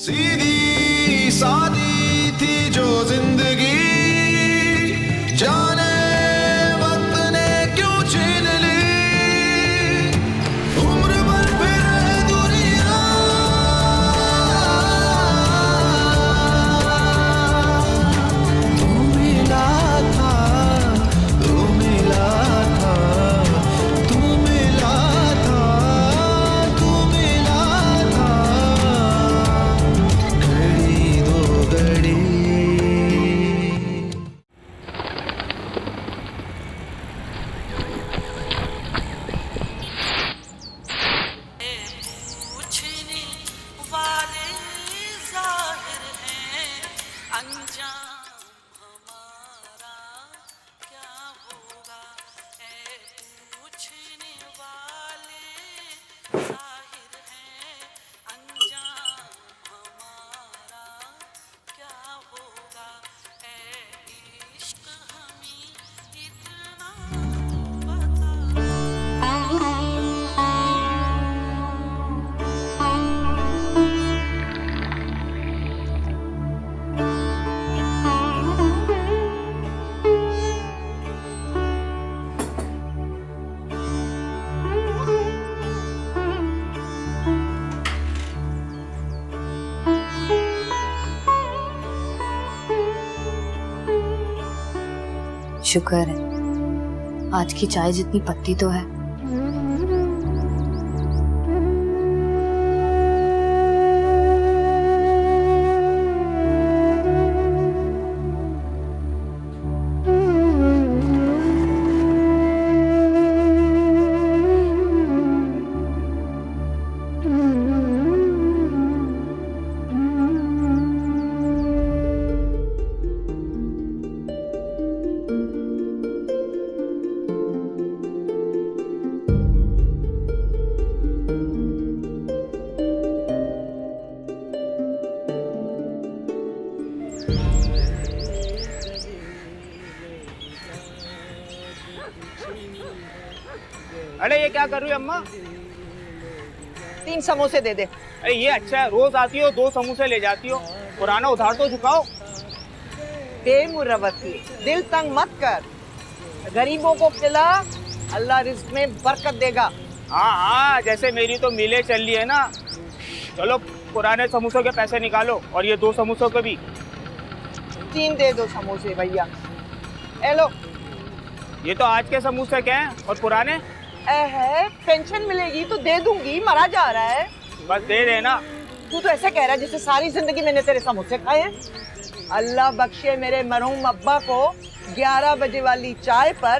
सीधी सादी थी जो जिंदगी, जाने वक्त ने क्यों छीन ली, उम्र भर फिरे दुनिया। तू मिला था, तू मिला था, तू मिला था, तू मिला था, घड़ी दो घड़ी। पूछने वाले जाहिर हैं, अंजाम हमारा क्या होगा। ऐ पूछने वाले जाहिर हैं, अंजाम हमारा क्या होगा। ऐ इश्क हमें इतना बता। शुक्र है आज की चाय जितनी पत्ती तो है। अरे ये क्या कर रही हो अम्मा? 3 समोसे दे दे। अरे ये अच्छा है, रोज आती हो 2 समोसे ले जाती हो, पुराना उधार तो चुकाओ। बेमुरवती, दिल तंग मत कर, गरीबों को खिला, अल्लाह रिज्क में बरकत देगा। हाँ हाँ, जैसे मेरी तो मिले चल रही है ना। चलो पुराने समोसों के पैसे निकालो और ये 2 समोसों के भी। 3 दे दो समोसे भैया। ए लो। ये तो आज के समोसे क्या हैं और पुराने? है पेंशन मिलेगी तो दे दूंगी, मरा जा रहा है। बस दे देना। तू तो ऐसे कह रहा है जैसे सारी जिंदगी मैंने तेरे समोसे खाए हैं। अल्लाह बख्शे मेरे मरहूम अब्बा को 11 बजे वाली चाय पर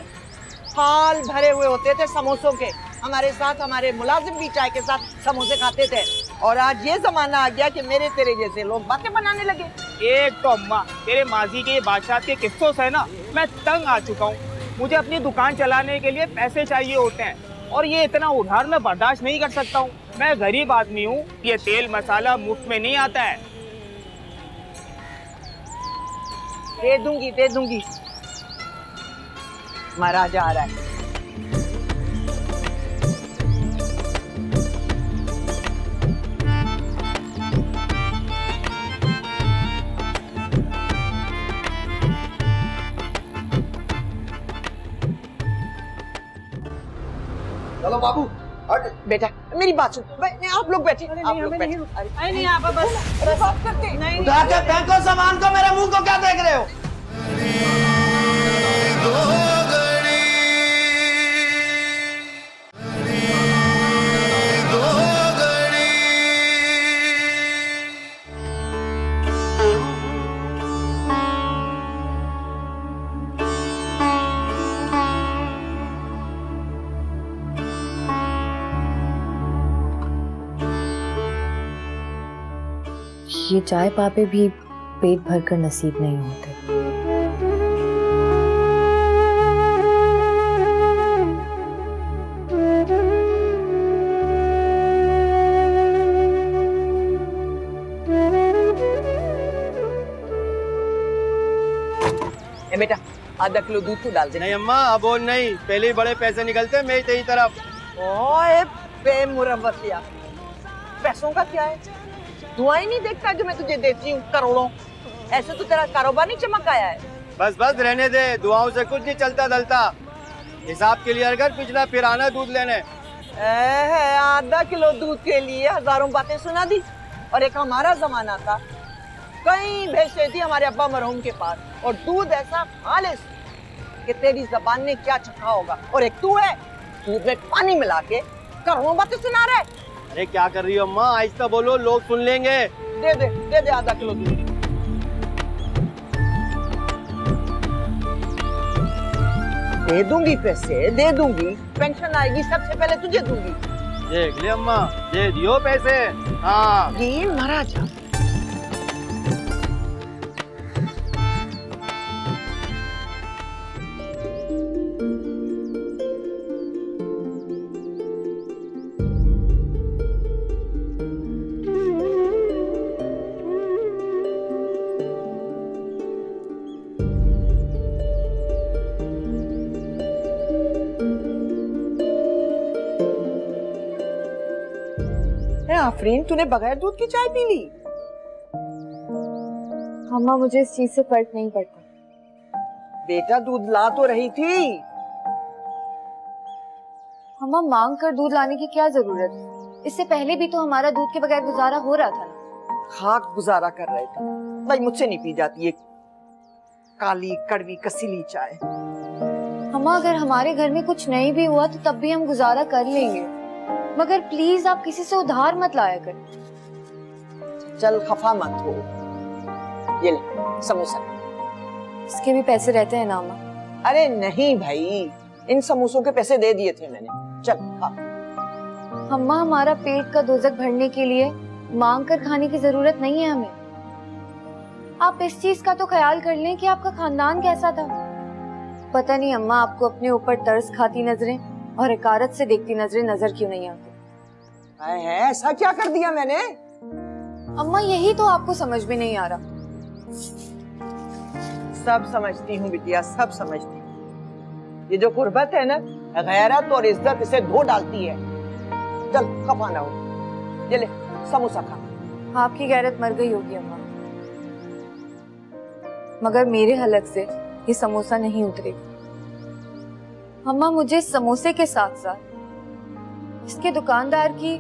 थाल भरे हुए होते थे समोसों के। हमारे साथ हमारे मुलाजिम भी चाय के साथ समोसे खाते थे। और आज ये जमाना आ गया कि मेरे तेरे जैसे लोग बातें बनाने लगे। एक तो अम्मा, तेरे माजी के बादशाह के किस्सों से ना मैं तंग आ चुका हूँ। मुझे अपनी दुकान चलाने के लिए पैसे चाहिए होते हैं और ये इतना उधार मैं बर्दाश्त नहीं कर सकता हूँ। मैं गरीब आदमी हूँ, ये तेल मसाला मुफ्त में नहीं आता है। दे दूंगी, मरा जा रहा है। चलो बाबू हट। बेटा मेरी बात सुन, आप लोग बैठे। आप लोग बैठे। नहीं आप बस बात करते नहीं। उठा के फेंको सामान को, मेरे मुंह को क्या देख रहे हो? ये चाय पापे भी पेट भरकर नसीब नहीं होते। ए बेटा आधा किलो दूध तो डाल दे। नहीं अम्मा, अब और नहीं, पहले ही बड़े पैसे निकलते हैं मेरी तेरी तरफ। ओए बेमुरवतिया, पैसों का क्या है? दुआएं नहीं देखता जो मैं तुझे देती हूँ करोड़ों? ऐसे तो तेरा कारोबार नहीं चमक आया है। बस बस रहने दे, दुआओं से कुछ नहीं चलता दलता। हिसाब क्लियर कर, पिछला फिर आना दूध लेने। आधा किलो दूध के लिए हजारों बातें सुना दी। और एक हमारा जमाना था, कई भैंसें थी हमारे अब्बा मरहूम के पास, और दूध ऐसा खालिस कि तेरी जबान ने क्या चखा होगा। और एक तू है, दूध में पानी मिला के करोड़ों बातें सुना रहा है। अरे क्या कर रही हो अम्मा, आहिस्ता बोलो, लोग सुन लेंगे। दे दे आधा किलो दूध। दे दूंगी पैसे, दे दूंगी। पेंशन आएगी सबसे पहले तुझे दूंगी। देख ले अम्मा, दे दियो पैसे। हाँ ये मरा जा। आफरीन, तूने बगैर दूध की चाय पी ली? अम्मा मुझे इस चीज से फर्क नहीं पड़ता। बेटा दूध ला तो रही थी। अम्मा मांग कर दूध लाने की क्या जरूरत है? इससे पहले भी तो हमारा दूध के बगैर गुजारा हो रहा था ना। खाक गुजारा कर रहे थे भाई, मुझसे नहीं पी जाती ये काली कड़वी कसीली चाय। अम्मा अगर हमारे घर में कुछ नहीं भी हुआ तो तब भी हम गुजारा कर लेंगे, मगर प्लीज आप किसी से उधार मत लाया कर। चल खफा मत हो, ये ले समोसा। इसके भी पैसे रहते हैं ना अम्मा? अरे नहीं भाई, इन समोसों के पैसे दे दिए थे मैंने। चल खा। अम्मा हमारा पेट का दोजक भरने के लिए मांग कर खाने की जरूरत नहीं है हमें। आप इस चीज का तो ख्याल कर लें कि आपका खानदान कैसा था। पता नहीं अम्मा आपको अपने ऊपर तरस खाती नजरें और हकारत से देखती नजरें नजर क्यों नहीं आती? ऐसा क्या कर दिया मैंने? अम्मा यही तो आपको समझ में नहीं आ रहा। सब समझती हूँ बिटिया, सब समझती हूँ। ये जो गुर्बत है ना, गैरत और इज्जत इसे धो डालती है। चल खफा ना हो, ये ले समोसा खा। आपकी गैरत मर गई होगी अम्मा, मगर मेरे हलक से ये समोसा नहीं उतरेगा। अम्मा मुझे समोसे के साथ साथ इसके दुकानदार की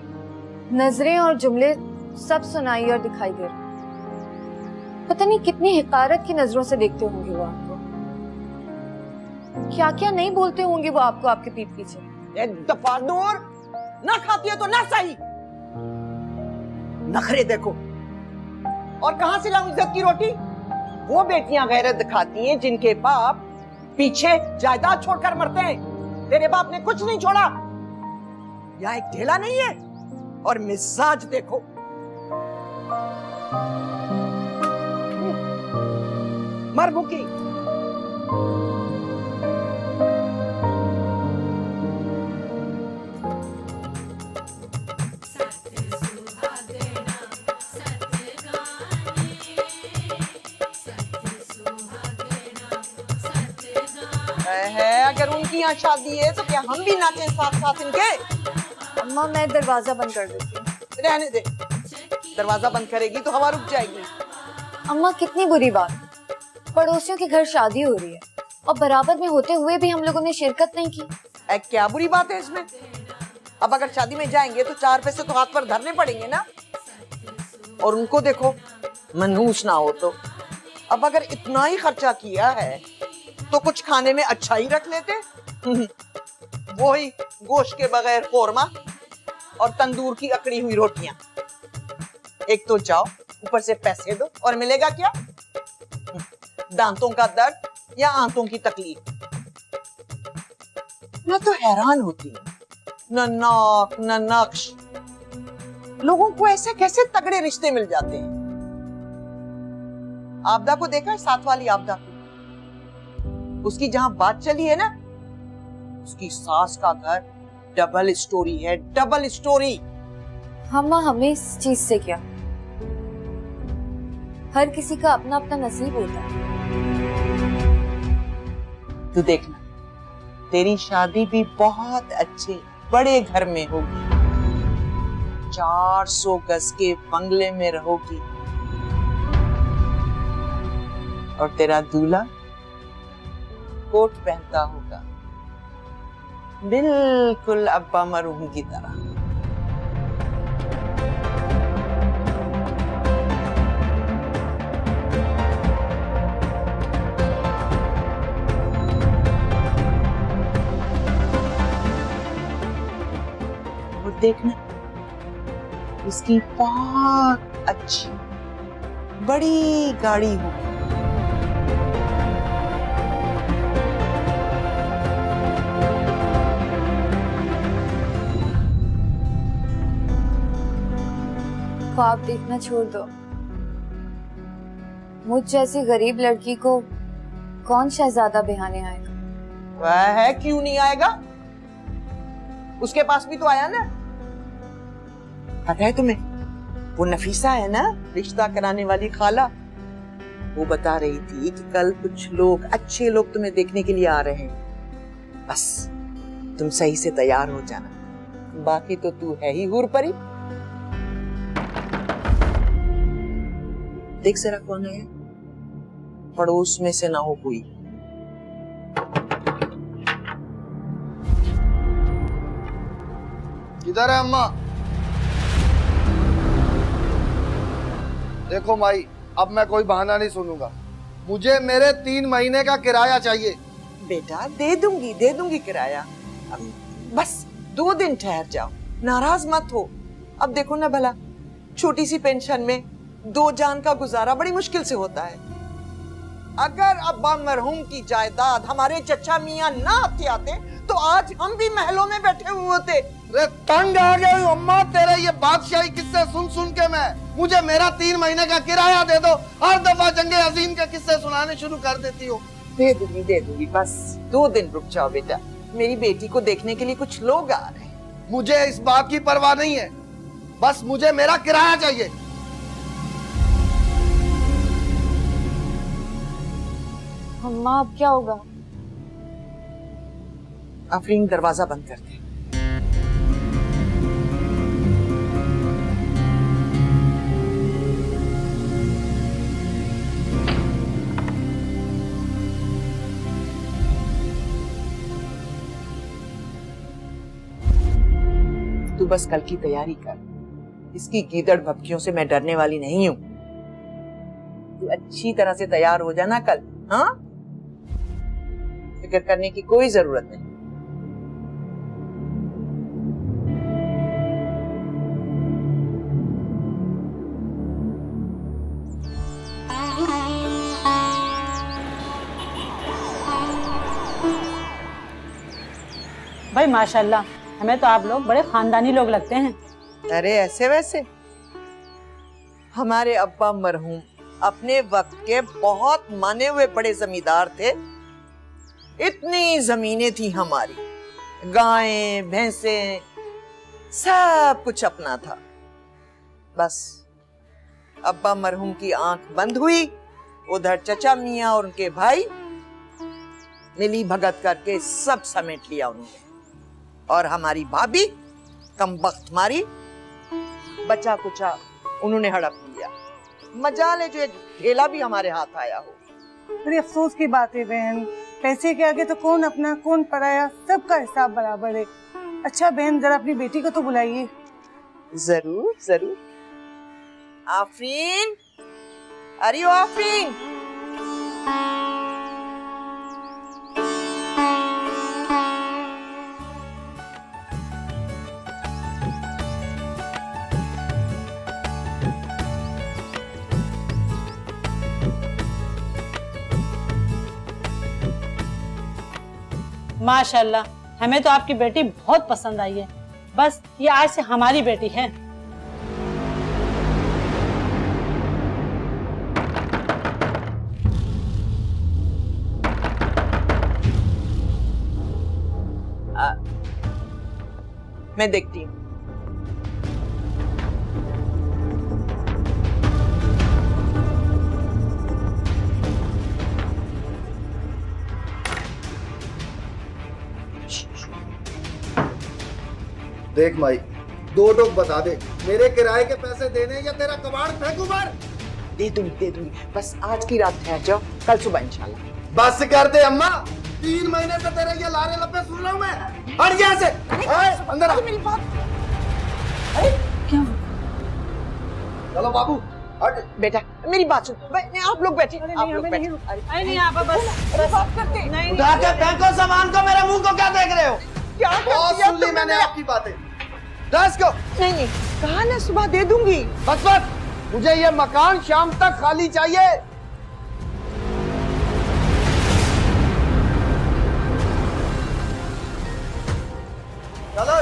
नजरें और जुमले सब सुनाई और दिखाई दे रहे। पता नहीं कितनी हिकारत की नजरों से देखते होंगे वो आपको, क्या क्या नहीं बोलते होंगे वो आपको आपके पीठ पीछे। दफा दूर, ना खाती है तो ना सही। नखरे देखो। और कहां से लाऊं इज्जत की रोटी? वो बेटियां गैरत दिखाती हैं जिनके बाप पीछे जायदाद छोड़कर मरते हैं। तेरे बाप ने कुछ नहीं छोड़ा। यहाँ एक ढेला नहीं है, और मिजाज देखो। मर भूखी। है अगर उनकी यहाँ शादी है तो क्या हम भी नाचे साथ साथ इनके? अम्मा मैं दरवाजा बंद कर देती हूँ। रहने दे, दरवाजा बंद करेगी तो हवा रुक जाएगी। अम्मा कितनी बुरी बात, पड़ोसियों के घर शादी हो रही है और बराबर में होते हुए भी हम लोगों ने शिरकत नहीं की। क्या बुरी बात है इसमें? अब अगर शादी में जाएंगे तो 4 पैसे तो हाथ पर धरने पड़ेंगे ना। और उनको देखो, मनहूस ना हो तो। अब अगर इतना ही खर्चा किया है तो कुछ खाने में अच्छा ही रख लेते। वो ही गोश्त के बगैर कोरमा और तंदूर की अकड़ी हुई रोटियां। एक तो जाओ, ऊपर से पैसे दो, और मिलेगा क्या? दांतों का दर्द या आंतों की तकलीफ। मैं तो हैरान होती हूँ, न नाक न नक्श, लोगों को ऐसे कैसे तगड़े रिश्ते मिल जाते हैं। आपदा को देखा है, साथ वाली आपदा, उसकी जहां बात चली है ना, उसकी सास का घर डबल स्टोरी है, डबल स्टोरी। अम्मा हमें इस चीज से क्या, हर किसी का अपना अपना नसीब होता है। तू देखना, तेरी शादी भी बहुत अच्छे बड़े घर में होगी, 400 गज के बंगले में रहोगी और तेरा दूल्हा कोट पहनता होगा, बिल्कुल अब्बा मरहूम की तरह। और देखना, इसकी बहुत अच्छी बड़ी गाड़ी होगी। ख्वाब देखना छोड़ दो। मुझ जैसी गरीब लड़की को कौन शहजादा बिहाने आएगा? वह है, क्यों नहीं आएगा? उसके पास भी तो आया ना। पता है तुम्हें, वो नफीसा है ना, रिश्ता कराने वाली खाला, वो बता रही थी कि कल कुछ लोग, अच्छे लोग तुम्हें देखने के लिए आ रहे हैं। बस तुम सही से तैयार हो जाना, बाकी तो तू है ही हूर परी। देख जरा कौन है, पड़ोस में से ना हो कोई। किधर है अम्मा? देखो माई, अब मैं कोई बहाना नहीं सुनूंगा। मुझे मेरे 3 महीने का किराया चाहिए। बेटा दे दूंगी किराया। अब बस 2 दिन ठहर जाओ, नाराज मत हो। अब देखो ना भला, छोटी सी पेंशन में 2 जान का गुजारा बड़ी मुश्किल से होता है। अगर अब्बा मरहूम की जायदाद हमारे चचा मियां ना आते तो आज हम भी महलों में बैठे हुए होते। अरे तंग आ गई हूँ अम्मा, तेरे ये बादशाही किस्से सुन सुन के मैं। मुझे मेरा 3 महीने का किराया दे दो। हर दफा जंगे अजीम के किस्से सुनाने शुरू कर देती हो। दे दूंगी, बस 2 दिन रुक जाओ बेटा। मेरी बेटी को देखने के लिए कुछ लोग आ रहे हैं। मुझे इस बात की परवाह नहीं है, बस मुझे मेरा किराया चाहिए। अम्मा अब क्या होगा? आफरीन दरवाजा बंद कर दे। तू बस कल की तैयारी कर। इसकी गीदड़ भपकियों से मैं डरने वाली नहीं हूं। तू अच्छी तरह से तैयार हो जाना कल, हाँ? फिक्र करने की कोई जरूरत नहीं। भाई माशाल्लाह, हमें तो आप लोग बड़े खानदानी लोग लगते हैं। अरे ऐसे वैसे, हमारे अब्बा मरहूम अपने वक्त के बहुत माने हुए बड़े जमींदार थे। इतनी जमीनें थी हमारी, गायें भैंसें, सब कुछ अपना था। बस अब्बा मरहूम की आंख बंद हुई, उधर चचा मियां और उनके भाई मिली भगत करके सब समेट लिया उन्होंने। और हमारी भाभी कमबख्त मारी, बचा कुचा उन्होंने हड़प लिया। मजाल जो एक ढेला भी हमारे हाथ आया हो। बड़ी अफसोस की बात है बहन, पैसे के आगे तो कौन अपना कौन पराया, सबका हिसाब बराबर है। अच्छा बहन, जरा अपनी बेटी को तो बुलाइए। जरूर जरूर। आफरीन, अरे ओ आफरीन। माशाल्लाह, हमें तो आपकी बेटी बहुत पसंद आई है। बस ये आज से हमारी बेटी है। मैं देखती हूँ। देख माई, 2 टोक बता दे, मेरे किराए के पैसे देने या तेरा कबाड़ फेंकू बाहर? दे दूंगी बस आज की रात ठहर जाओ, कल सुबह इंशाल्लाह। बस कर दे अम्मा, 3 महीने से तेरे ये लारे लपे सुन रहा हूँ मैं। हट यहाँ से, अंदर आ। मेरी बात। क्या चलो बाबू हट। बेटा मेरी बात सुन, आप लोग बैठे, आप लोग बैठे। अरे नहीं आप बस अरे बात करते नहीं उठा के फेंको सामान को, मेरे मुंह को क्या देख रहे हो? क्या बहुत सुन ली मैंने आपकी बातें। दस को नहीं कहा ना सुबह दे दूंगी। बस मुझे ये मकान शाम तक खाली चाहिए। चलो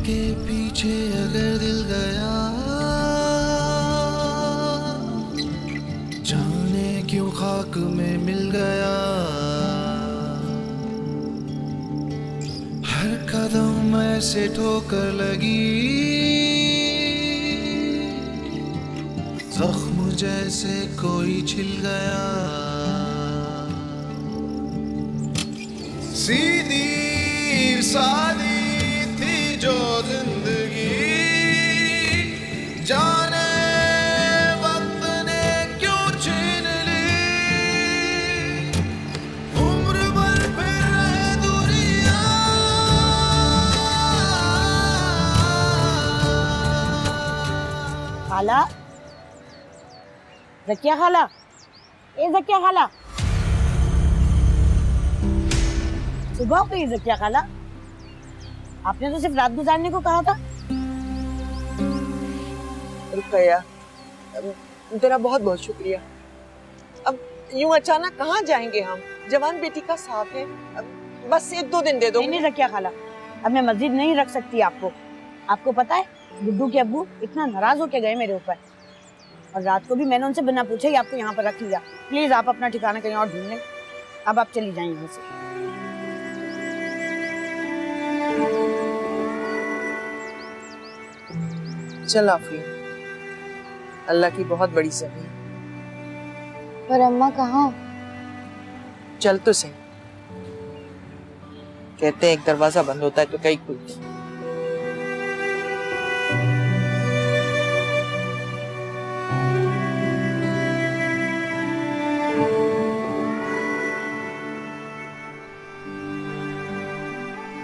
के पीछे अगर दिल गया, जाने क्यों खाक में मिल गया। हर कदम ऐसे ठोकर लगी, जख्म जैसे कोई छिल गया। सीधी सादी जो जिंदगी, जाने वक्त ने क्यों छीन ली। उम्र भर फिर रहे दूरियां, खाला, जकिया खाला, ए जकिया खाला, सुबह हो गई जकिया खाला। आपने तो सिर्फ रात गुजारने को कहा था। रुकैया, तेरा बहुत बहुत शुक्रिया। अब यूं अचानक कहाँ जाएंगे हम? जवान बेटी का साथ है, अब बस 1-2 दिन दे दो। नहीं रखिया खाला, अब मैं मस्जिद नहीं रख सकती आपको। आपको पता है गुड्डू के अब्बू इतना नाराज होके गए मेरे ऊपर, और रात को भी मैंने उनसे बिना पूछे ही आपको यहाँ पर रख लिया। प्लीज आप अपना ठिकाना कहीं और ढूंढ लें। अब आप चली जाएं यहाँ से। चल आफिया, अल्लाह की बहुत बड़ी जमीन। पर अम्मा कहाँ? चल तो सही, कहते हैं एक दरवाजा बंद होता है तो कई खुलते हैं।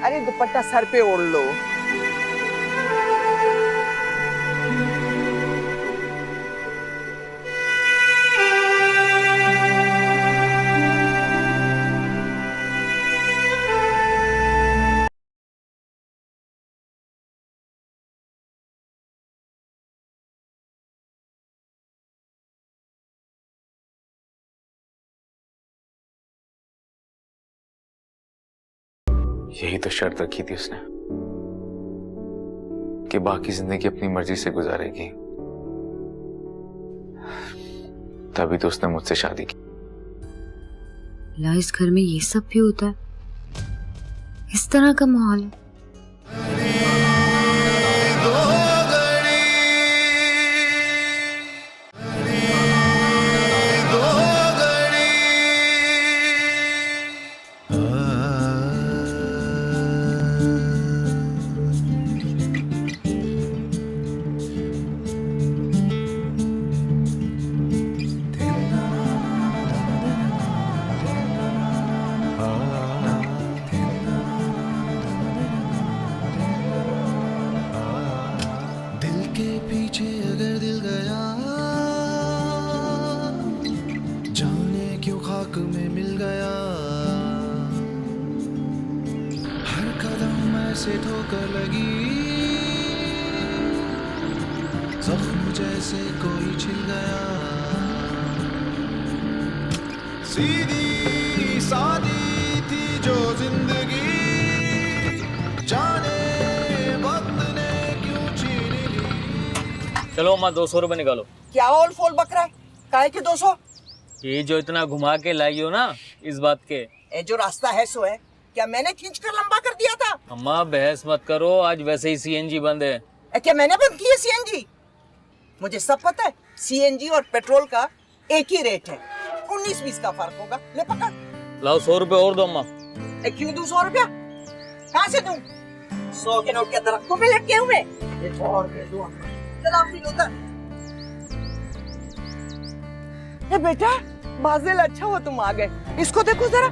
अरे दुपट्टा सर पे ओढ़ लो। यही तो शर्त रखी थी उसने कि बाकी जिंदगी अपनी मर्जी से गुजारेगी, तभी तो उसने मुझसे शादी की। इस घर में ये सब भी होता है? इस तरह का माहौल है? लगी जख्म जैसे कोई छिल गया सीधी सादी थी जो जिंदगी जाने वक्त ने क्यों छीन ली। चलो अम्मा 200 रुपए निकालो। क्या ओल फोल बक रहा है? काहे के 200? ये जो इतना घुमा के लाई हो ना इस बात के। ये जो रास्ता है सो है, क्या मैंने खींच कर लंबा कर दिया था? अम्मा बहस मत करो, आज वैसे ही सीएनजी बंद है। क्या मैंने बंद की है सीएनजी? मुझे सब पता है, सीएनजी और पेट्रोल का एक ही रेट है, 19-20 का फर्क होगा। ले पकड़। लाओ 100 रुपए और दो अम्मा। क्यों दूं 100 रुपया? कहाँ से दूं? 100 के नोट के दरख्तों पे लटके हुए। ये 100 रुपये दूं। चल आप फिर उधर। बेटा बाजेल अच्छा हो तुम आ गए। इसको देखो जरा,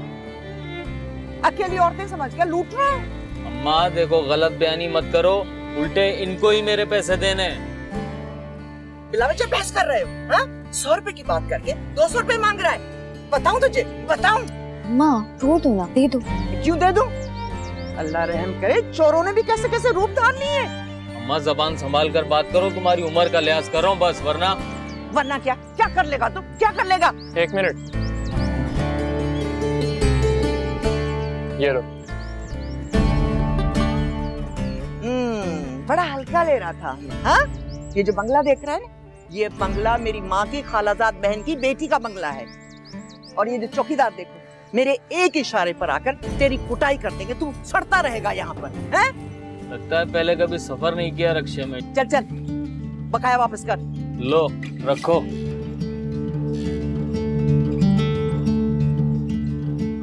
अकेली औरतें समझ के लूट रहा है। अम्मा देखो गलत बयानी मत करो, उल्टे इनको ही मेरे पैसे देने। बिला बच्चा बहस कर रहे हो? हाँ? 100 रुपए की बात करके 200 रुपए मांग रहा है। बताऊं तुझे? बताऊं? माँ रो दो ना, दे दो। क्यों दे दूं? अल्लाह रहम करे, चोरों ने भी कैसे कैसे रूप धार लिए। अम्मा जबान संभाल कर बात करो, तुम्हारी उम्र का लिहाज कर रहा हूँ बस, वरना क्या क्या कर लेगा तू? क्या कर लेगा? 1 मिनट। ये लो। बड़ा हल्का ले रहा था। हाँ? ये जो बंगला देख रहा है, ये बंगला मेरी माँ की खालाजाद बहन की बेटी का बंगला है। और ये जो चौकीदार देखो, मेरे एक इशारे पर आकर तेरी कुटाई कर देंगे, तू सड़ता रहेगा यहाँ पर। हैं? लगता है पहले कभी सफर नहीं किया रक्षा में। चल चल, बकाया वापस कर। लो रखो।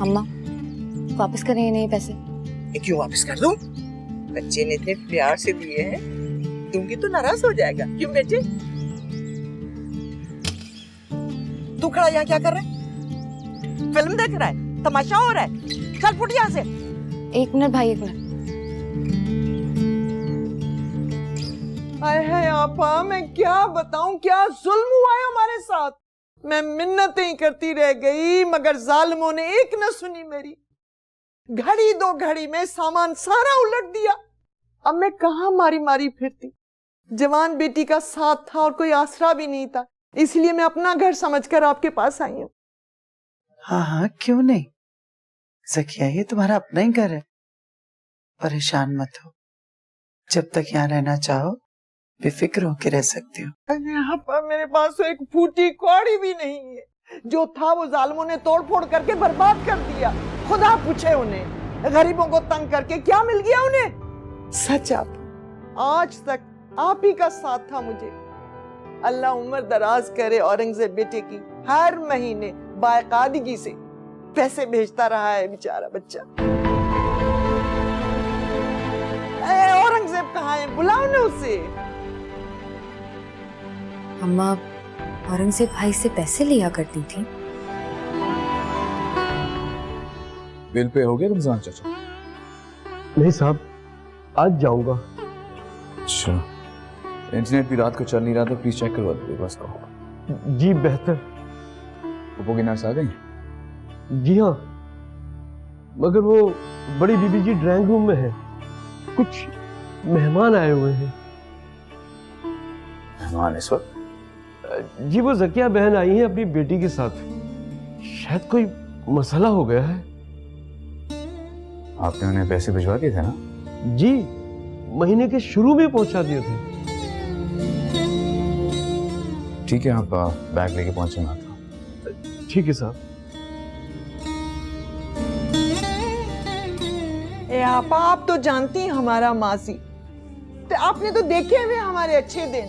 अम्मा वापस करें ये नहीं पैसे? क्यों वापस कर दूं? बच्चे ने इतने प्यार से दिए हैं, दूंगी तो नाराज हो जाएगा। क्यों बेटे? तू खड़ा यहाँ क्या कर रहा है? फिल्म देख रहा है? तमाशा हो रहा है? चल फुट यहाँ से। 1 मिनट भाई, 1 मिनट। आए है आपा, मैं क्या बताऊं, क्या जुल्म हुआ है हमारे साथ। मैं मिन्नतें करती रह गई मगर जालिमों ने एक न सुनी मेरी। घड़ी 2 घड़ी में सामान सारा उलट दिया। अब मैं कहाँ मारी मारी फिरती। जवान बेटी का साथ था और कोई आसरा भी नहीं था, इसलिए मैं अपना घर समझकर आपके पास आई हूँ। हाँ हाँ क्यों नहीं ज़किया, ये तुम्हारा अपना ही घर है, परेशान मत हो। जब तक यहाँ रहना चाहो बेफिक्र होके रह सकती हो। यहाँ पर मेरे पास तो एक फूटी कौड़ी भी नहीं है, जो था वो जालिमों ने तोड़ फोड़ करके बर्बाद कर दिया। खुदा पूछे उन्हें, गरीबों को तंग करके क्या मिल गया उन्हें? सच आप, आज तक आप ही का साथ था मुझे। अल्लाह उम्र दराज करे। औरंगजेब बेटे की हर महीने बाकायदगी से पैसे भेजता रहा है बेचारा बच्चा। औरंगजेब कहाँ है? बुलाओ ना उसे। अम्मा औरंगजेब भाई से पैसे लिया करती थी। बिल पे हो गया रमजान चाचा? नहीं साहब, आज जाऊंगा। अच्छा, इंटरनेट भी रात को चल नहीं रहा था, प्लीज चेक करवा दो बस को। जी बेहतर। पप्पो की नर्स आ गई? जी हाँ, मगर वो बड़ी बीबी जी ड्राइंग रूम में है, कुछ मेहमान आए हुए हैं। मेहमान इस वक्त? जी वो ज़किया बहन आई है अपनी बेटी के साथ, शायद कोई मसला हो गया है। आपने उन्हें पैसे भिजवा दिए थे ना? जी महीने के शुरू में पहुंचा दिए थे। ठीक है, आप बैग लेके पहुंचे, मैं आता हूं। ठीक है साहब। आप तो जानती हैं हमारा माजी, तो आपने तो देखे हुए हमारे अच्छे दिन।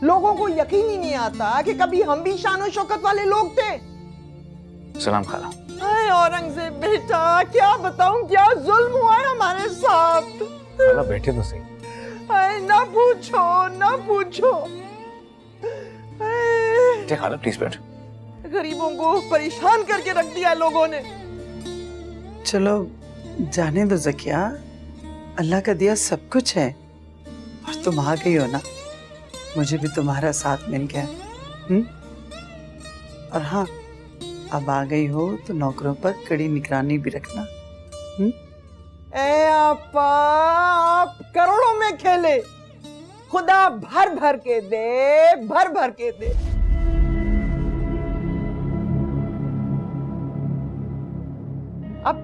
लोगों को यकीन ही नहीं आता कि कभी हम भी शान शौकत वाले लोग थे। सलाम खाला। अरे औरंगजेब बेटा, क्या बताऊं क्या जुल्म हुआ है हमारे साथ। खाला बैठे तो सही। अरे ना पूछो ना पूछो। खाला प्लीज बैठ। गरीबों को परेशान करके रख दिया लोगों ने। चलो जाने दो ज़किया, अल्लाह का दिया सब कुछ है। और तुम आ गई हो ना, मुझे भी तुम्हारा साथ मिल गया। और हाँ, अब आ गई हो तो नौकरों पर कड़ी निगरानी भी रखना। ए आपा, आप करोड़ों में खेले, खुदा भर भर के दे, भर भर के दे। अब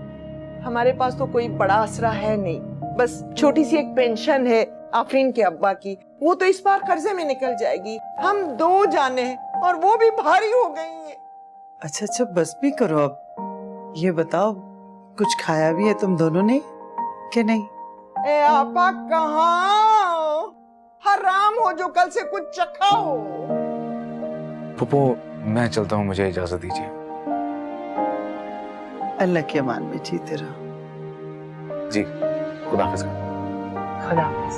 हमारे पास तो कोई बड़ा आसरा है नहीं, बस छोटी सी एक पेंशन है आफरीन के अब्बा की, वो तो इस बार कर्जे में निकल जाएगी। हम 2 जाने हैं और वो भी भारी हो गई है। अच्छा अच्छा, बस भी करो अब। ये बताओ, कुछ खाया भी है तुम दोनों ने कि नहीं? ए आपा, कहाँ हराम हो जो कल से कुछ चखा हो। पुप्पो, मैं चलता हूँ, मुझे इजाजत दीजिए। अल्लाह के अमान में जीते रहो। जी, खुदा हाफिज। खुदा हाफिज।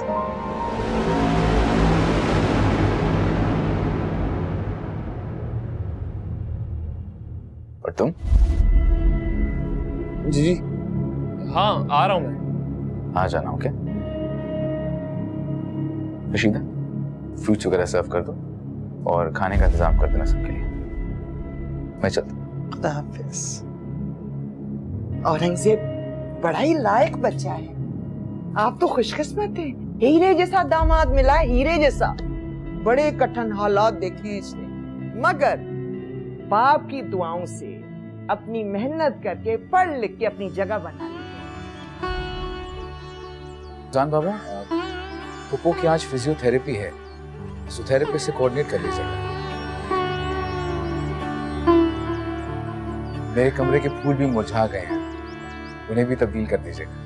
और तुम? जी जी, हाँ आ रहा हूँ मैं। आ जाना, ओके? रशीदा, फ्रूट्स वगैरह सर्व कर दो और खाने का इंतजाम कर देना सबके लिए। मैं चलता हूँ। खुदा हाफिज। औरंगजेब बड़ा ही लायक बच्चा है। आप तो खुशकिस्मत हैं, हीरे जैसा दामाद मिला, हीरे जैसा। बड़े कठिन हालात देखे इसने, मगर बाप की दुआओं से अपनी मेहनत करके पढ़ लिख के अपनी जगह बना ली। जान बाबा, पुप्पो की आज फिजियोथेरेपी है, फिजियोथेरेपिस्ट से कोऑर्डिनेट कर लीजिएगा। मेरे कमरे के फूल भी मुरझा गए हैं, उन्हें भी तब्दील कर दीजिएगा।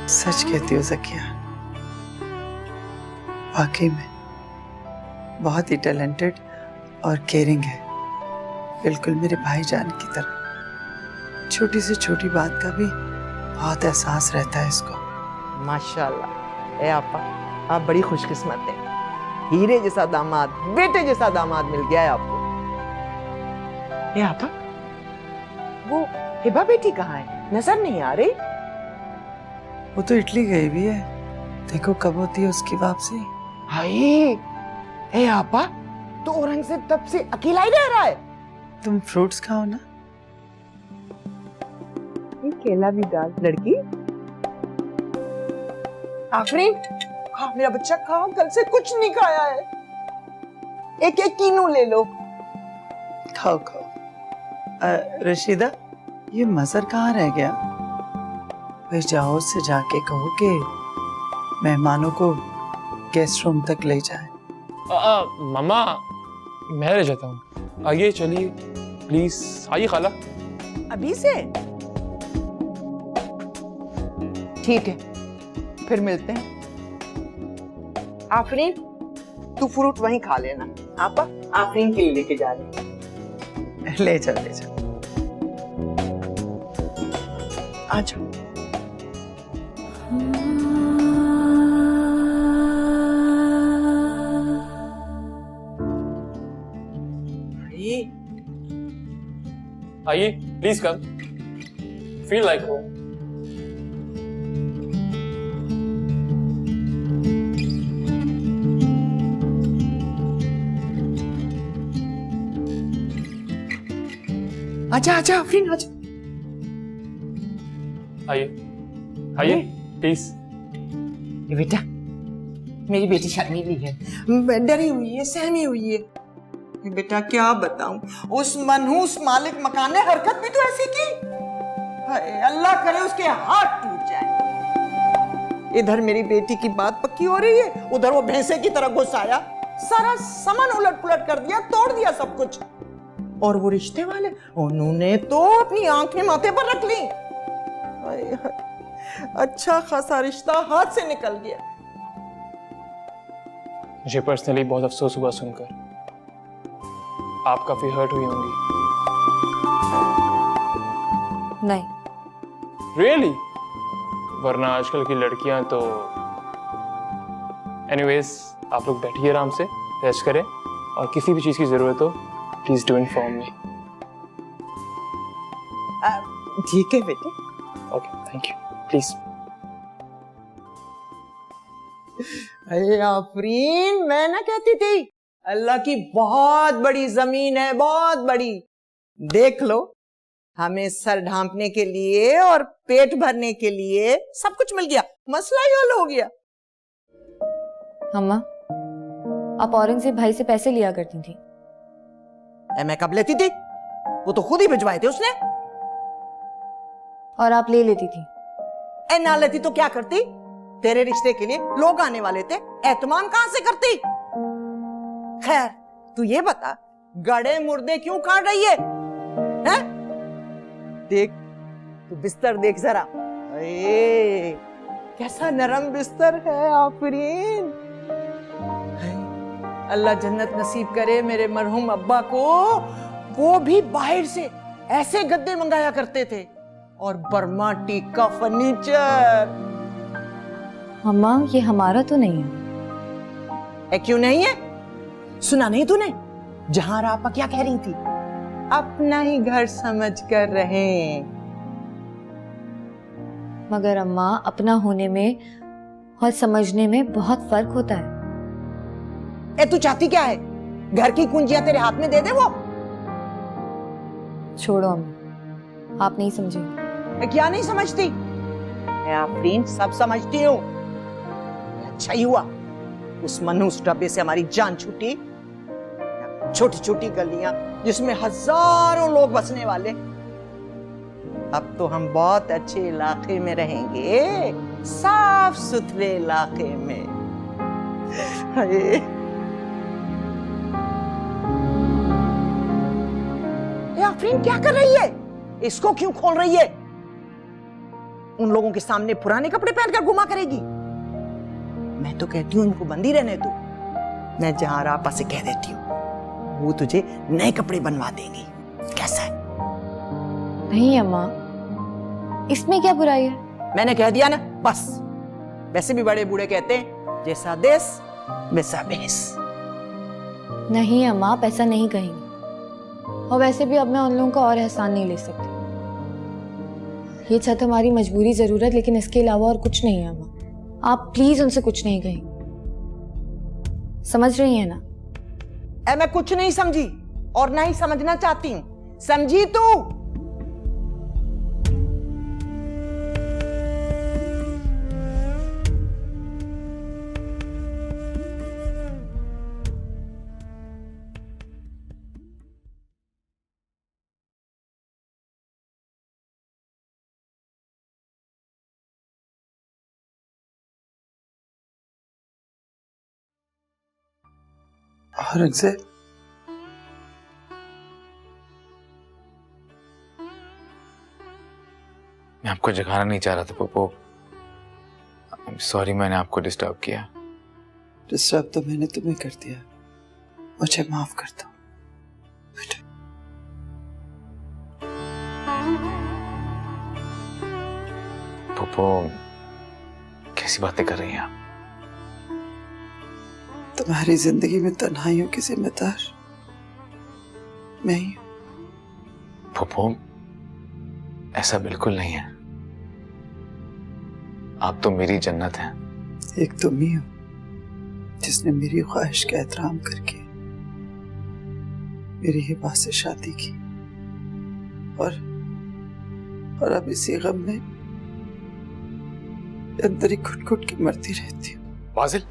सच कहती हो ज़किया, वाकई में बहुत ही टैलेंटेड और केयरिंग है, बिल्कुल मेरे भाईजान की तरह। छोटी से छोटी बात का भी बहुत एहसास रहता है इसको। माशाल्लाह। ए आपा, आप बड़ी खुशकिस्मत हैं, हीरे जैसा दामाद, बेटे जैसा दामाद मिल गया है आपको। ए आपा, वो हिबा बेटी कहाँ है? नजर नहीं आ रही। वो तो इटली गई भी है, देखो कब होती है उसकी वापसी। हाय, ए आपा, तो औरंगजेब तब से अकेला ही रह रहा है। तुम फ्रूट्स खाओ ना। ये केला भी डाल लड़की। आफरीन, खा मेरा बच्चा, खा, कल से कुछ नहीं खाया है। एक एक कीनू ले लो। खाओ खाओ। रशीदा, ये मजर कहाँ रह गया? भाई जाओ, उससे जाके कहो कि मेहमानों को गेस्ट रूम तक ले जाए। मामा, मैं रह जाता हूँ, आइए चलिए प्लीज, आइए खाला। अभी से? ठीक है, फिर मिलते हैं। आफरीन, तू फ्रूट वहीं खा लेना। आपा, आफरीन के लिए लेके जा रहे हैं। ले जा ले जा। आ जाओ। आइए please come, feel like home. आजा आजा आफरीन, आजा। आइए आइए प्लीज। ये बेटा, मेरी बेटी शर्मीली है, डरी हुई है, सहमी हुई है। ये बेटा क्या बताऊं, उस मनहूस मालिक मकान ने हरकत भी तो ऐसी की। हाय, अल्लाह करे उसके हाथ टूट जाए। इधर मेरी बेटी की बात पक्की हो रही है, उधर वो भैंसे की तरह घुस आया, सारा सामान उलट पुलट कर दिया, तोड़ दिया सब कुछ। और वो रिश्ते वाले, उन्होंने तो अपनी आंखें माथे पर रख ली। हाय हाय, अच्छा खासा रिश्ता हाथ से निकल गया। मुझे पर्सनली बहुत अफसोस हुआ सुनकर, आप काफी हर्ट हुई होंगी। नहीं। रियली? वरना आजकल की लड़कियां तो। एनीवेज, आप लोग बैठिए आराम से, रेस्ट करें, और किसी भी चीज की जरूरत हो प्लीज डू इन्फॉर्म मी। ठीक है बेटे। Okay, thank you, please. अरे आफरीन, मैं ना कहती थी, अल्लाह की बहुत बड़ी जमीन है, बहुत बड़ी। देख लो, हमें सर ढांपने के लिए और पेट भरने के लिए सब कुछ मिल गया, मसला ही हल हो गया। अम्मा, आप औरंगजेब भाई से पैसे लिया करती थी। मैं कब लेती थी? वो तो खुद ही भिजवाए थे उसने। और आप ले लेती थी। ना लेती तो क्या करती? तेरे रिश्ते के लिए लोग आने वाले थे, एहतमाम कहां से करती? खैर तू ये बता, गड़े मुर्दे क्यों काट रही है? हैं? देख, तू बिस्तर देख जरा। अरे कैसा नरम बिस्तर है आफरीन। अल्लाह जन्नत नसीब करे मेरे मरहूम अब्बा को। वो भी बाहर से ऐसे गद्दे मंगाया करते थे और बर्मा टीक का फर्नीचर। अम्मा, ये हमारा तो नहीं है। क्यों नहीं है? सुना नहीं तूने जहां आपा क्या कह रही थी? अपना ही घर समझ कर रहे। मगर अम्मा, अपना होने में और समझने में बहुत फर्क होता है। तू चाहती क्या है? घर की कुंजियां तेरे हाथ में दे दे वो? छोड़ो अम्मा, आप नहीं समझे। क्या नहीं समझती? आफरीन, सब समझती हूँ। अच्छा ही हुआ उस मनहूस डब्बे से हमारी जान छूटी। छोटी छोटी गलियां जिसमें हजारों लोग बसने वाले, अब तो हम बहुत अच्छे इलाके में रहेंगे, साफ सुथरे इलाके में। आफरीन क्या कर रही है? इसको क्यों खोल रही है? उन लोगों के सामने पुराने कपड़े पहनकर घुमा करेगी? मैं तो कहती हूँ इनको बंदी रहने दो। मैं जहां रापा से कह देती हूँ, वो तुझे नए कपड़े बनवा देंगी। कैसा है? नहीं अम्मा, इसमें क्या बुराई है? मैंने कह दिया ना, बस। वैसे भी बड़े बूढ़े कहते हैं, जैसा देश वैसा भेष। नहीं अम्मा, आप ऐसा नहीं कहेंगे। और वैसे भी अब मैं उन लोगों का और एहसान नहीं ले सकती। ये छत हमारी मजबूरी जरूर है, लेकिन इसके अलावा और कुछ नहीं है अम्मा। आप प्लीज उनसे कुछ नहीं कहेंगे। समझ रही है ना? मैं कुछ नहीं समझी और ना ही समझना चाहती हूं। समझी तू? औरंगजेब, मैं आपको जगाना नहीं चाह रहा था पप्पू। सॉरी, मैंने आपको डिस्टर्ब किया। डिस्टर्ब तो मैंने तुम्हें कर दिया, मुझे माफ कर दो। पप्पू, कैसी बातें कर रही हैं आप? तुम्हारी जिंदगी में तन्हाइयों की जिम्मेदार मैं ही हूं। पप्पू, ऐसा बिल्कुल नहीं है। आप तो मेरी जन्नत हैं। एक तुम ही हो जिसने मेरी ख्वाहिश का एहतराम करके मेरी हिबा से शादी की, और अब इसी गम में अंदर ही घुट घुट के मरती रहती हूँ। बाजिल,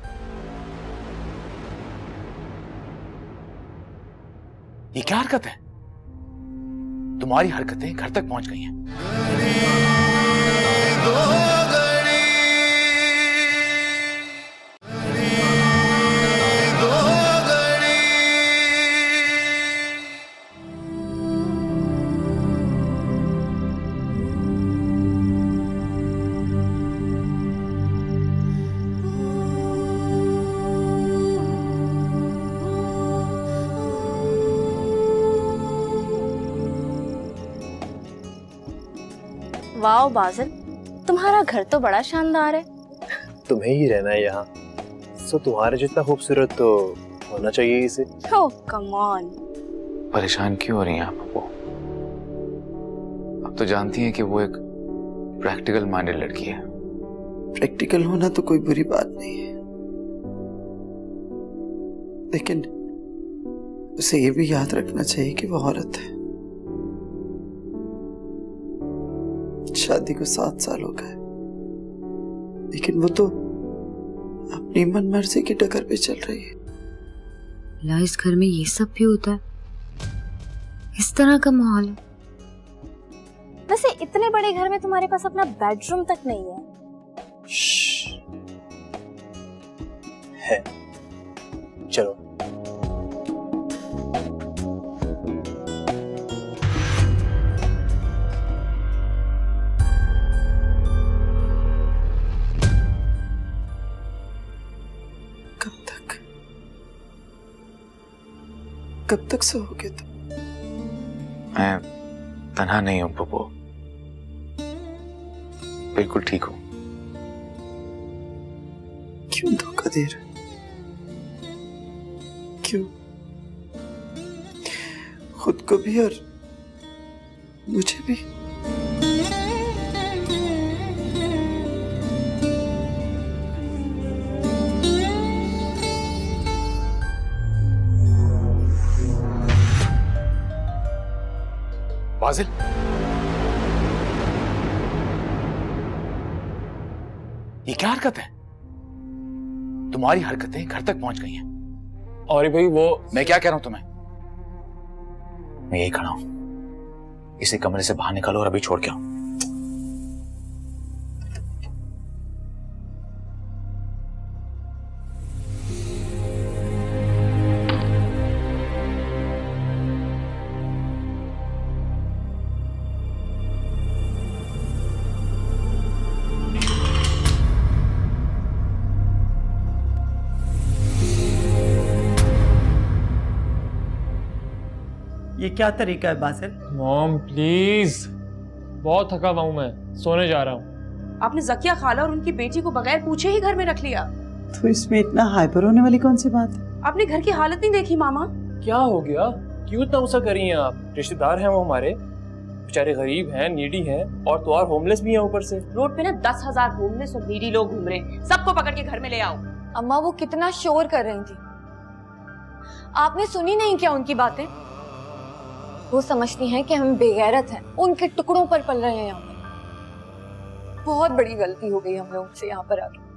ये क्या हरकत है? तुम्हारी हरकतें घर तक पहुंच गई हैं। वाओ बाजिल, तुम्हारा घर तो बड़ा शानदार है। तुम्हें ही रहना है यहाँ, सो तुम्हारे जितना खूबसूरत तो होना चाहिए इसे। ओह कम ऑन। परेशान क्यों हो रही हैं आप पप्पू? आप तो जानती हैं कि वो एक प्रैक्टिकल माइंडेड लड़की है। प्रैक्टिकल होना तो कोई बुरी बात नहीं है, लेकिन उसे ये भी याद रखना चाहिए कि वो औरत है। शादी को 7 साल हो गए, लेकिन वो तो अपनी मन मर्जी की डगर पे चल रही है। ला, इस घर में ये सब भी होता है? इस तरह का माहौल है? वैसे इतने बड़े घर में तुम्हारे पास अपना बेडरूम तक नहीं है। है, चलो। कब तक सोओगे तुम? मैं तन्हा नहीं हूं पप्पू, बिल्कुल ठीक हूं। क्यों धोखा दे रहे? क्यों? खुद को भी और मुझे भी। बाजिल, ये क्या हरकत है? तुम्हारी हरकतें घर तक पहुंच गई हैं। और भाई वो मैं क्या कह रहा हूं तुम्हें? मैं यही खड़ा हूं, इसे कमरे से बाहर निकालो और अभी छोड़ के आओ। ये क्या तरीका है बासिल? मॉम प्लीज, बहुत थका हुआ हूं मैं, सोने जा रहा हूँ। आपने जकिया खाला और उनकी बेटी को बगैर पूछे ही घर में रख लिया। तो इसमें इतना हाइपर होने वाली कौन सी बात है? आपने घर की हालत नहीं देखी मामा? क्या हो गया? क्यों इतना गुस्सा कर रही हैं आप? रिश्तेदार हैं वो हमारे, बेचारे गरीब हैं, नीडी हैं, और तो और होमलेस भी हैं ऊपर से। रोड पे ना 10,000 होमलेस और नीडी लोग घूम रहे हैं, सबको पकड़ के घर में ले आओ। अम्मा वो कितना शोर कर रही थी, आपने सुनी नहीं क्या उनकी बातें? वो समझती हैं कि हम बेगैरत हैं, उनके टुकड़ों पर पल रहे हैं यहाँ पर। बहुत बड़ी गलती हो गई हम लोग से यहाँ पर आके।